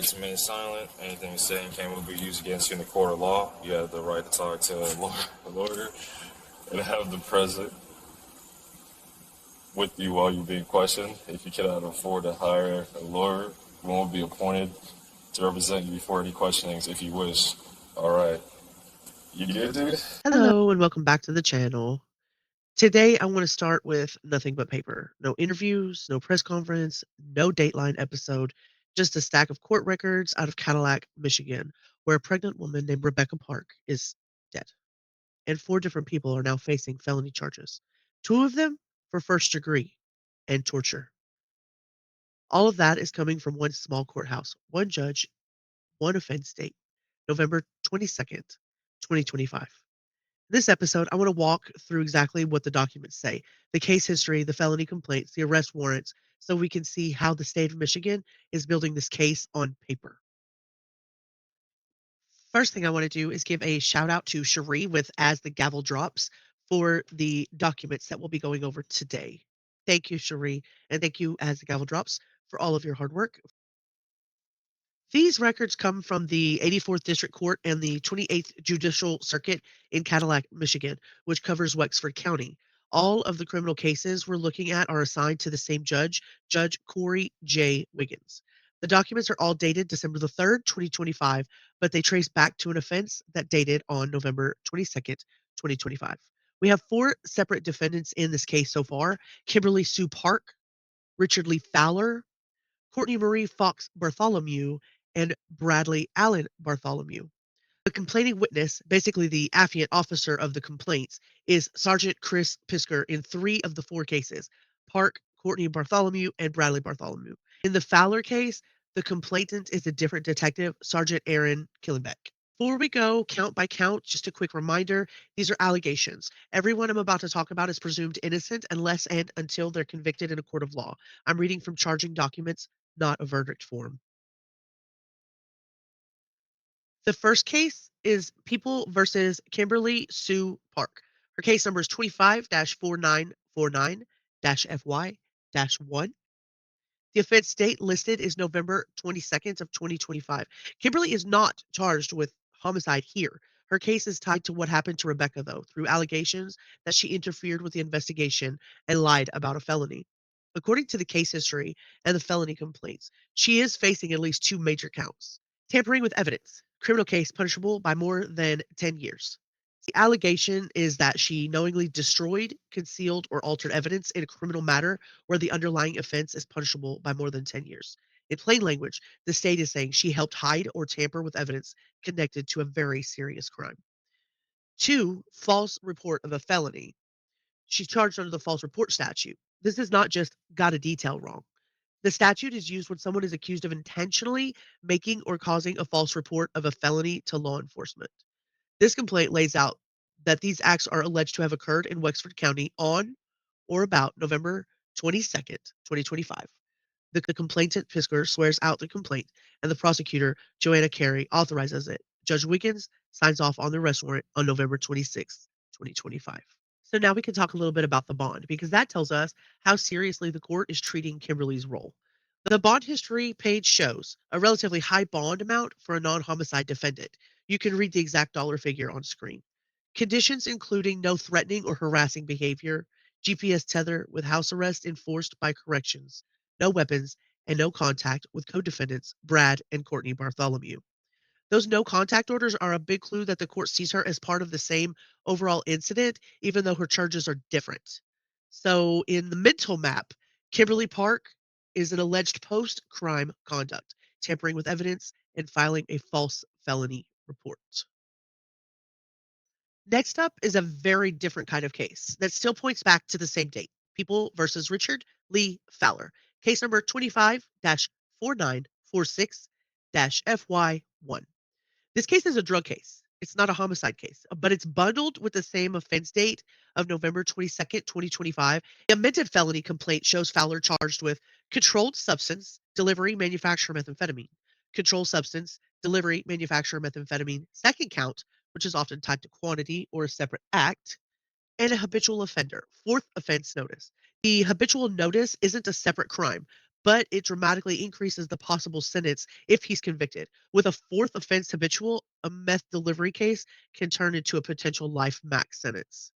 please remain silent. Anything said and can will be used against you in the court of law. You have the right to talk to a lawyer and have them present with you while you're being questioned. If you cannot afford to hire a lawyer, one will be appointed to represent you before any questionings if you wish. All right. You good, dude? Hello and welcome back to the channel. Today I want to start with nothing but paper. No interviews, no press conference, no Dateline episode, just a stack of court records out of Cadillac, Michigan, where a pregnant woman named Rebecca Park is dead. And 4 different people are now facing felony charges. 2 of them for first degree and torture. All of that is coming from one small courthouse, one judge, one offense date, November 22nd, 2025. This episode, I want to walk through exactly what the documents say, the case history, the felony complaints, the arrest warrants, so we can see how the state of Michigan is building this case on paper. First thing I want to do is give a shout out to Cherie with As the Gavel Drops for the documents that we'll be going over today. Thank you, Cherie, and thank you, As the Gavel Drops, for all of your hard work. These records come from the 84th District Court and the 28th Judicial Circuit in Cadillac, Michigan, which covers Wexford County. All of the criminal cases we're looking at are assigned to the same judge, Judge Corey J. Wiggins. The documents are all dated December the 3rd, 2025, but they trace back to an offense that dated on November 22nd, 2025. We have 4 separate defendants in this case so far: Kimberly Sue Park, Richard Lee Falor, Cortney Marie Fox Bartholomew, and Alan Bartholomew. The complaining witness, basically the affiant officer of the complaints, is Sergeant Chris Pisker in 3 of the 4 cases: Park, Cortney Bartholomew, and Bradley Bartholomew. In the Fowler case, the complainant is a different detective, Sergeant Aaron Killenbeck. Before we go count by count, just a quick reminder, these are allegations. Everyone I'm about to talk about is presumed innocent unless and until they're convicted in a court of law. I'm reading from charging documents, not a verdict form. The first case is People versus Kimberly Sue Park. Her case number is 25-4949-FY-1. The offense date listed is November 22nd of 2025. Kimberly is not charged with homicide here. Her case is tied to what happened to Rebecca, though, through allegations that she interfered with the investigation and lied about a felony. According to the case history and the felony complaints, she is facing at least 2 major counts: tampering with evidence, criminal case punishable by more than 10 years. The allegation is that she knowingly destroyed, concealed, or altered evidence in a criminal matter where the underlying offense is punishable by more than 10 years. In plain language, the state is saying she helped hide or tamper with evidence connected to a very serious crime. 2, false report of a felony. She's charged under the false report statute. This is not just got a detail wrong. The statute is used when someone is accused of intentionally making or causing a false report of a felony to law enforcement. This complaint lays out that these acts are alleged to have occurred in Wexford County on or about November 22nd, 2025. The complainant Pisker swears out the complaint, and the prosecutor, Joanna Carey, authorizes it. Judge Wiggins signs off on the arrest warrant on November 26th, 2025. So now we can talk a little bit about the bond, because that tells us how seriously the court is treating Kimberly's role. The bond history page shows a relatively high bond amount for a non homicide defendant. You can read the exact dollar figure on screen. Conditions including no threatening or harassing behavior, GPS tether with house arrest enforced by corrections, no weapons, and no contact with co defendants Brad and Cortney Bartholomew. Those no contact orders are a big clue that the court sees her as part of the same overall incident, even though her charges are different. So, in the mental map, Kimberly Park is an alleged post crime conduct, tampering with evidence and filing a false felony report. Next up is a very different kind of case that still points back to the same date: People versus Richard Lee Falor. Case number 25-4946-FY1. This case is a drug case. It's not a homicide case, but it's bundled with the same offense date of November 22nd, 2025. The amended felony complaint shows Fowler charged with controlled substance, delivery, manufacture methamphetamine, controlled substance, delivery, manufacture methamphetamine, second count, which is often tied to quantity or a separate act, and a habitual offender, fourth offense notice. The habitual notice isn't a separate crime, but it dramatically increases the possible sentence if he's convicted. With a fourth offense habitual, a meth delivery case can turn into a potential life max sentence.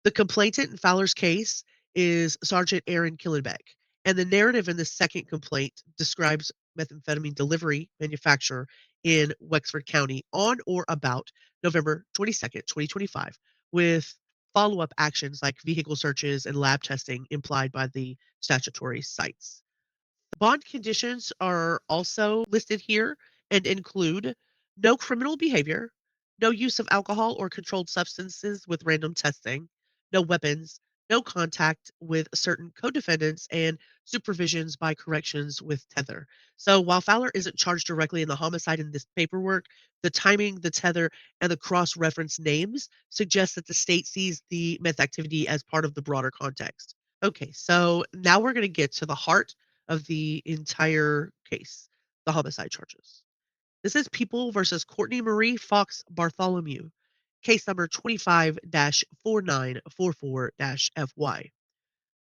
The complainant in Fowler's case is Sergeant Aaron Killenbeck, and the narrative in the second complaint describes methamphetamine delivery manufacturer in Wexford County on or about November 22nd, 2025, with follow-up actions like vehicle searches and lab testing implied by the statutory sites. Bond conditions are also listed here and include no criminal behavior, no use of alcohol or controlled substances with random testing, no weapons, no contact with certain co-defendants, and supervisions by corrections with tether. So while Fowler isn't charged directly in the homicide in this paperwork, the timing, the tether, and the cross-reference names suggest that the state sees the meth activity as part of the broader context. Okay, so now we're going to get to the heart of the entire case, the homicide charges. This is People versus Cortney Marie Fox Bartholomew, case number 25-4944-FY.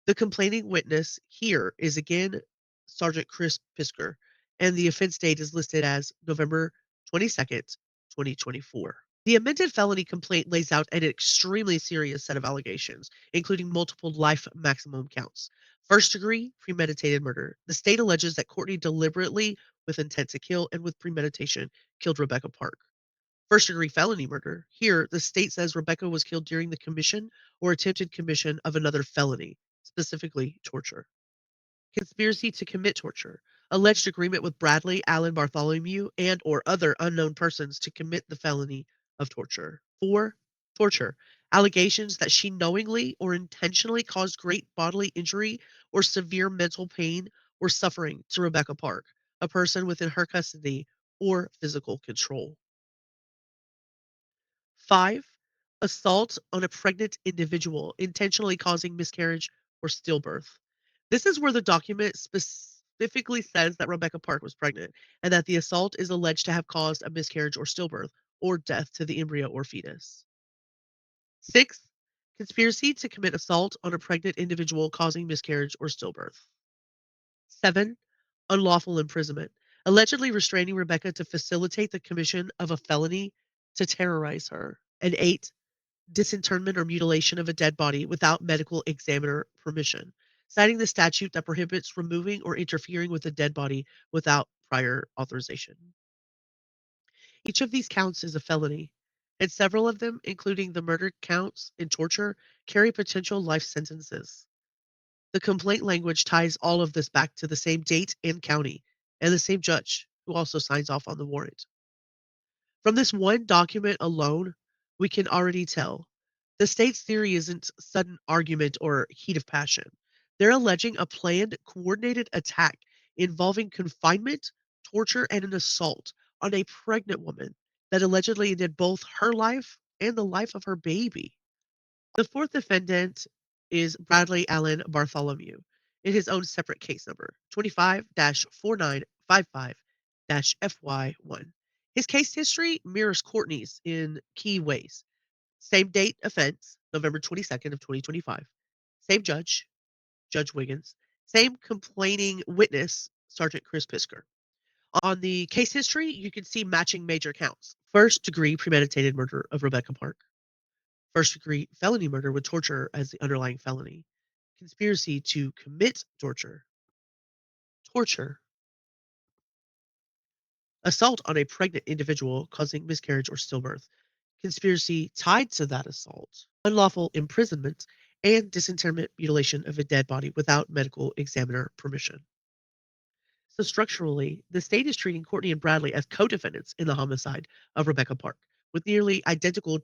The complaining witness here is again Sergeant Chris Pisker, and the offense date is listed as November 22nd, 2024. The amended felony complaint lays out an extremely serious set of allegations, including multiple life maximum counts. First degree premeditated murder. The state alleges that Courtney deliberately, with intent to kill and with premeditation, killed Rebecca Park. First degree felony murder. Here, the state says Rebecca was killed during the commission or attempted commission of another felony, specifically torture. Conspiracy to commit torture. Alleged agreement with Bradley Alan Bartholomew and or other unknown persons to commit the felony of torture. 4. Torture. Allegations that she knowingly or intentionally caused great bodily injury or severe mental pain or suffering to Rebecca Park, a person within her custody or physical control. 5. Assault on a pregnant individual, intentionally causing miscarriage or stillbirth. This is where the document specifically says that Rebecca Park was pregnant and that the assault is alleged to have caused a miscarriage or stillbirth or death to the embryo or fetus. 6. Conspiracy to commit assault on a pregnant individual causing miscarriage or stillbirth. 7. Unlawful imprisonment, allegedly restraining Rebecca to facilitate the commission of a felony to terrorize her. And 8. Disinterment or mutilation of a dead body without medical examiner permission, citing the statute that prohibits removing or interfering with a dead body without prior authorization. Each of these counts is a felony, and several of them, including the murder counts and torture, carry potential life sentences. The complaint language ties all of this back to the same date and county, and the same judge who also signs off on the warrant. From this one document alone, we can already tell the state's theory isn't sudden argument or heat of passion. They're alleging a planned, coordinated attack involving confinement, torture, and an assault on a pregnant woman that allegedly ended both her life and the life of her baby. The fourth defendant is Bradley Allen Bartholomew in his own separate case number, 25-4955-FY1. His case history mirrors Courtney's in key ways. Same date offense, November 22nd of 2025. Same judge, Judge Wiggins. Same complaining witness, Sergeant Chris Pisker. On the case history, you can see matching major counts. First degree premeditated murder of Rebecca Park. First degree felony murder with torture as the underlying felony. Conspiracy to commit torture. Torture. Assault on a pregnant individual causing miscarriage or stillbirth. Conspiracy tied to that assault. Unlawful imprisonment and disinterment mutilation of a dead body without medical examiner permission. So structurally, the state is treating Courtney and Bradley as co-defendants in the homicide of Rebecca Park, with nearly identical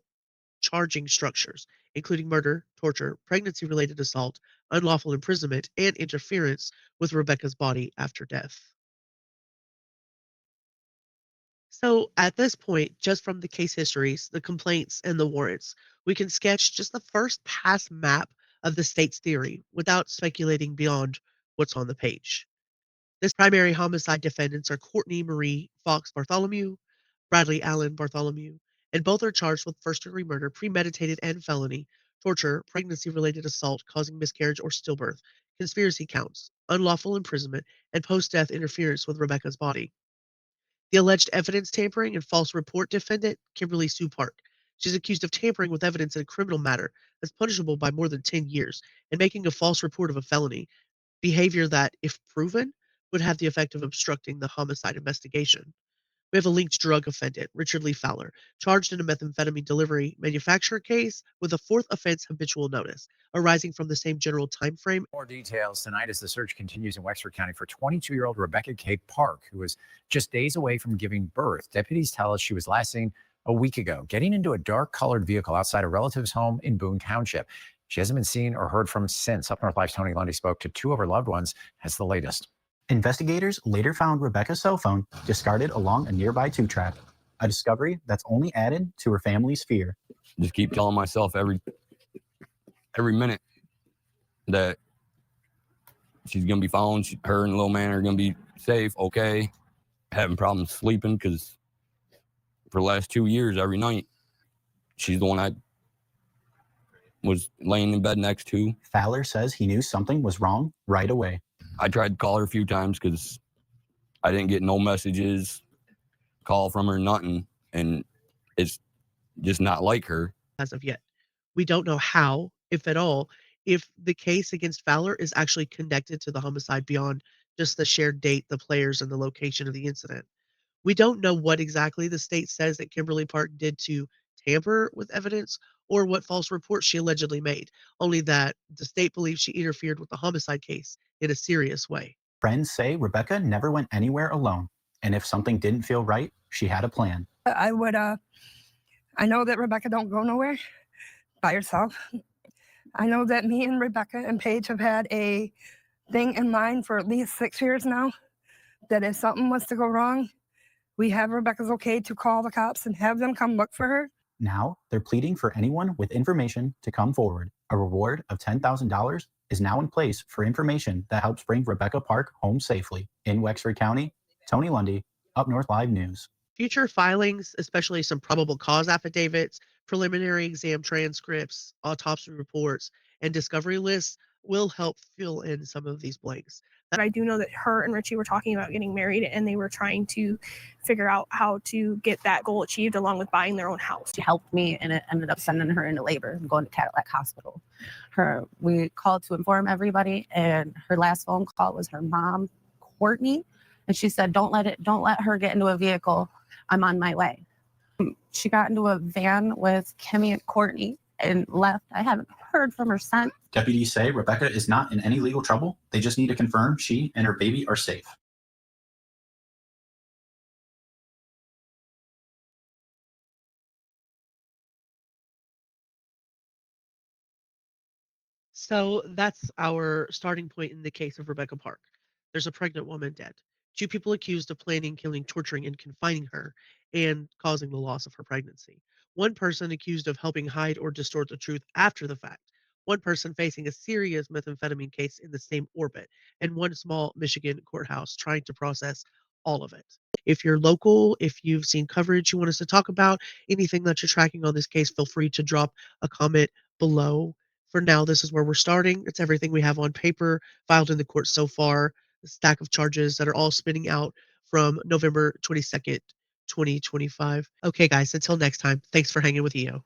charging structures, including murder, torture, pregnancy-related assault, unlawful imprisonment, and interference with Rebecca's body after death. So at this point, just from the case histories, the complaints, and the warrants, we can sketch just the first pass map of the state's theory without speculating beyond what's on the page. This primary homicide defendants are Cortney Marie Fox Bartholomew, Bradley Allen Bartholomew, and both are charged with first-degree murder, premeditated and felony, torture, pregnancy-related assault causing miscarriage or stillbirth, conspiracy counts, unlawful imprisonment, and post-death interference with Rebecca's body. The alleged evidence tampering and false report defendant, Kimberly Sue Park. She's accused of tampering with evidence in a criminal matter that's punishable by more than 10 years and making a false report of a felony, behavior that, if proven, would have the effect of obstructing the homicide investigation. We have a linked drug offendant, Richard Lee Falor, charged in a methamphetamine delivery manufacturer case with a fourth offense habitual notice, arising from the same general time frame. More details tonight as the search continues in Wexford County for 22-year-old Rebecca K. Park, who was just days away from giving birth. Deputies tell us she was last seen a week ago, getting into a dark-colored vehicle outside a relative's home in Boone Township. She hasn't been seen or heard from since. Up North Life's Tony Lundy spoke to two of her loved ones. Has the latest. Investigators later found Rebecca's cell phone discarded along a nearby tube track, a discovery that's only added to her family's fear. Just keep telling myself every minute that she's gonna be found. Her and the little man are gonna be safe, okay. Having problems sleeping because for the last 2 years, every night, she's the one I was laying in bed next to. Falor says he knew something was wrong right away. I tried to call her a few times because I didn't get no messages, call from her, nothing. And it's just not like her. As of yet, we don't know how, if at all, if the case against Falor is actually connected to the homicide beyond just the shared date, the players, and the location of the incident. We don't know what exactly the state says that Kimberly Park did to tamper with evidence or what false reports she allegedly made, only that the state believes she interfered with the homicide case in a serious way. Friends say Rebecca never went anywhere alone, and if something didn't feel right, she had a plan. I know that Rebecca don't go nowhere by herself. I know that me and Rebecca and Paige have had a thing in mind for at least 6 years now, that if something was to go wrong, we have Rebecca's okay to call the cops and have them come look for her. Now, they're pleading for anyone with information to come forward. A reward of $10,000 is now in place for information that helps bring Rebecca Park home safely. In Wexford County, Tony Lundy, Up North Live News. Future filings, especially some probable cause affidavits, preliminary exam transcripts, autopsy reports, and discovery lists will help fill in some of these blanks. But I do know that her and Richie were talking about getting married, and they were trying to figure out how to get that goal achieved along with buying their own house. She helped me, and it ended up sending her into labor and going to Cadillac Hospital. We called to inform everybody, and her last phone call was her mom, Cortney, and she said, "Don't let her get into a vehicle. I'm on my way." She got into a van with Kimmy and Courtney and left. I haven't heard from her since. Deputies say Rebecca is not in any legal trouble. They just need to confirm she and her baby are safe. So that's our starting point in the case of Rebecca Park. There's a pregnant woman dead. Two people accused of planning, killing, torturing, and confining her and causing the loss of her pregnancy. One person accused of helping hide or distort the truth after the fact. One person facing a serious methamphetamine case in the same orbit. And one small Michigan courthouse trying to process all of it. If you're local, if you've seen coverage you want us to talk about, anything that you're tracking on this case, feel free to drop a comment below. For now, this is where we're starting. It's everything we have on paper, filed in the court so far, a stack of charges that are all spinning out from November 22nd, 2025. Okay, guys, until next time, thanks for hanging with EO.